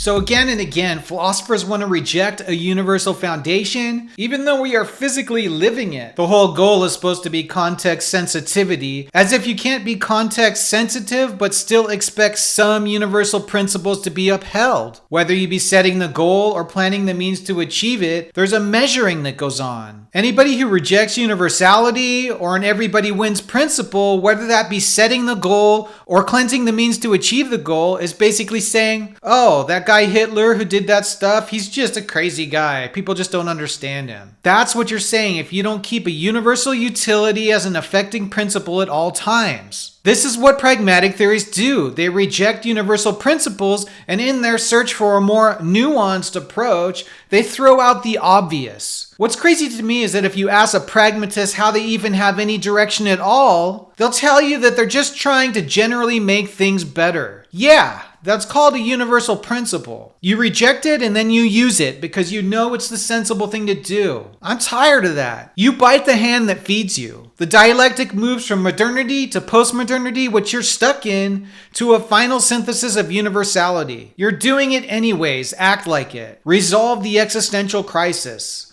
So again and again, philosophers want to reject a universal foundation, even though we are physically living it. The whole goal is supposed to be context sensitivity, as if you can't be context sensitive but still expect some universal principles to be upheld. Whether you be setting the goal or planning the means to achieve it, there's a measuring that goes on. Anybody who rejects universality or an everybody wins principle, whether that be setting the goal or cleansing the means to achieve the goal, is basically saying, oh, that guy Hitler who did that stuff, he's just a crazy guy. People just don't understand him. That's what you're saying if you don't keep a universal utility as an affecting principle at all times. This is what pragmatic theories do. They reject universal principles, and in their search for a more nuanced approach, they throw out the obvious. What's crazy to me is that if you ask a pragmatist how they even have any direction at all, they'll tell you that they're just trying to generally make things better. Yeah, that's called a universal principle. You reject it and then you use it because you know it's the sensible thing to do. I'm tired of that. You bite the hand that feeds you. The dialectic moves from modernity to postmodernity, which you're stuck in, to a final synthesis of universality. You're doing it anyways. Act like it. Resolve the existential crisis.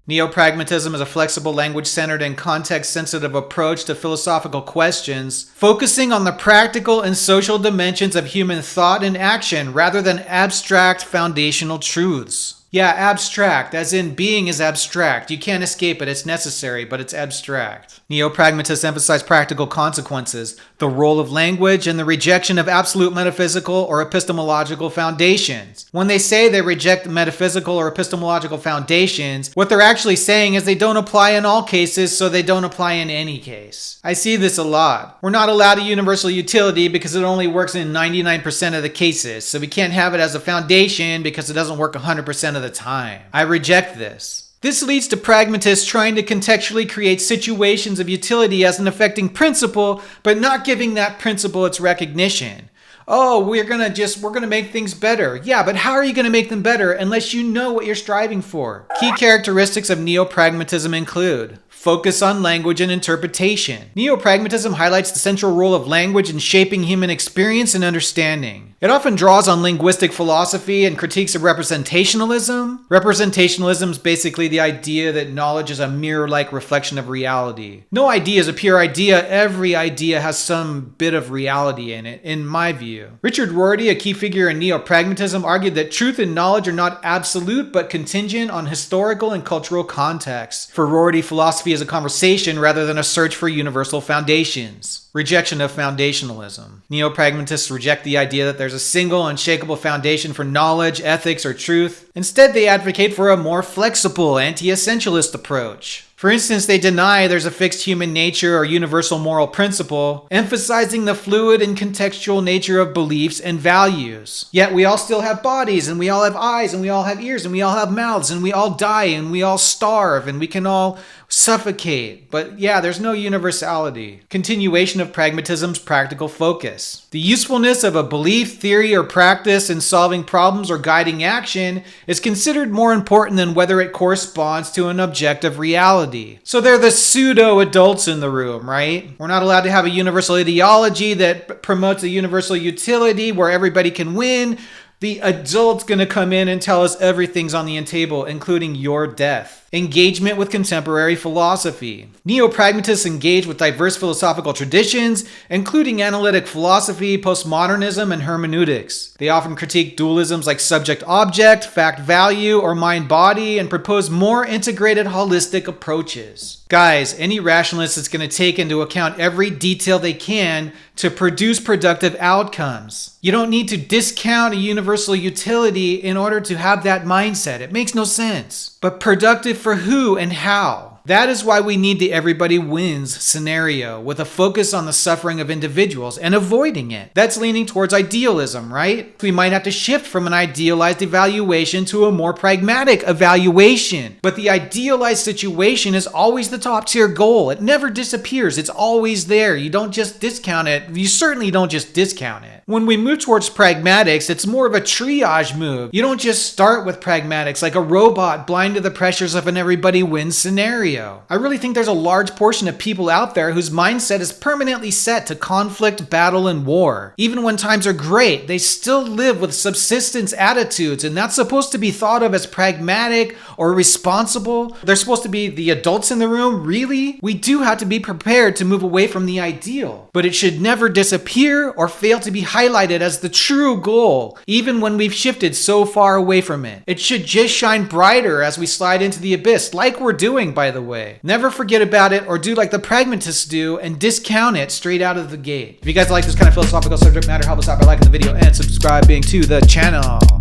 Neopragmatism is a flexible, language-centered, and context-sensitive approach to philosophical questions, focusing on the practical and social dimensions of human thought and action rather than abstract foundational truths. Yeah, abstract, as in being is abstract. You can't escape it, it's necessary, but it's abstract. Neo-pragmatists emphasize practical consequences, the role of language, and the rejection of absolute metaphysical or epistemological foundations. When they say they reject metaphysical or epistemological foundations, what they're actually saying is they don't apply in all cases, so they don't apply in any case. I see this a lot. We're not allowed a universal utility because it only works in 99% of the cases, so we can't have it as a foundation because it doesn't work 100% of the time. I reject this. This leads to pragmatists trying to contextually create situations of utility as an affecting principle, but not giving that principle its recognition. Oh, we're gonna make things better. Yeah, but how are you gonna make them better unless you know what you're striving for? Key characteristics of neo-pragmatism include focus on language and interpretation. Neo-pragmatism highlights the central role of language in shaping human experience and understanding. It often draws on linguistic philosophy and critiques of representationalism. Representationalism is basically the idea that knowledge is a mirror-like reflection of reality. No idea is a pure idea. Every idea has some bit of reality in it, in my view. Richard Rorty, a key figure in neo-pragmatism, argued that truth and knowledge are not absolute but contingent on historical and cultural context. For Rorty, philosophy is a conversation rather than a search for universal foundations. Rejection of foundationalism. Neo-pragmatists reject the idea that there's a single unshakable foundation for knowledge, ethics, or truth. Instead, they advocate for a more flexible, anti-essentialist approach. For instance, they deny there's a fixed human nature or universal moral principle, emphasizing the fluid and contextual nature of beliefs and values. Yet we all still have bodies, and we all have eyes, and we all have ears, and we all have mouths, and we all die, and we all starve, and we can all suffocate. But yeah, there's no universality. Continuation of pragmatism's practical focus. The usefulness of a belief, theory, or practice in solving problems or guiding action is considered more important than whether it corresponds to an objective reality. So they're the pseudo-adults in the room, right? We're not allowed to have a universal ideology that promotes a universal utility where everybody can win. The adult's gonna come in and tell us everything's on the table, including your death. Engagement with contemporary philosophy. Neo-pragmatists engage with diverse philosophical traditions, including analytic philosophy, postmodernism, and hermeneutics. They often critique dualisms like subject-object, fact-value, or mind-body, and propose more integrated, holistic approaches. Guys, any rationalist is going to take into account every detail they can to produce productive outcomes. You don't need to discount a universal utility in order to have that mindset. It makes no sense. But productive for who and how? That is why we need the everybody wins scenario, with a focus on the suffering of individuals and avoiding it. That's leaning towards idealism, right? We might have to shift from an idealized evaluation to a more pragmatic evaluation. But the idealized situation is always the top tier goal. It never disappears. It's always there. You don't just discount it. You certainly don't just discount it. When we move towards pragmatics, it's more of a triage move. You don't just start with pragmatics like a robot blind to the pressures of an everybody wins scenario. I really think there's a large portion of people out there whose mindset is permanently set to conflict, battle, and war. Even when times are great, they still live with subsistence attitudes, and that's supposed to be thought of as pragmatic or responsible. They're supposed to be the adults in the room. Really? We do have to be prepared to move away from the ideal, but it should never disappear or fail to be highlighted as the true goal, even when we've shifted so far away from it. It should just shine brighter as we slide into the abyss, like we're doing, by the way. Never forget about it or do like the pragmatists do and discount it straight out of the gate. If you guys like this kind of philosophical subject matter, help us out by liking the video and subscribing to the channel.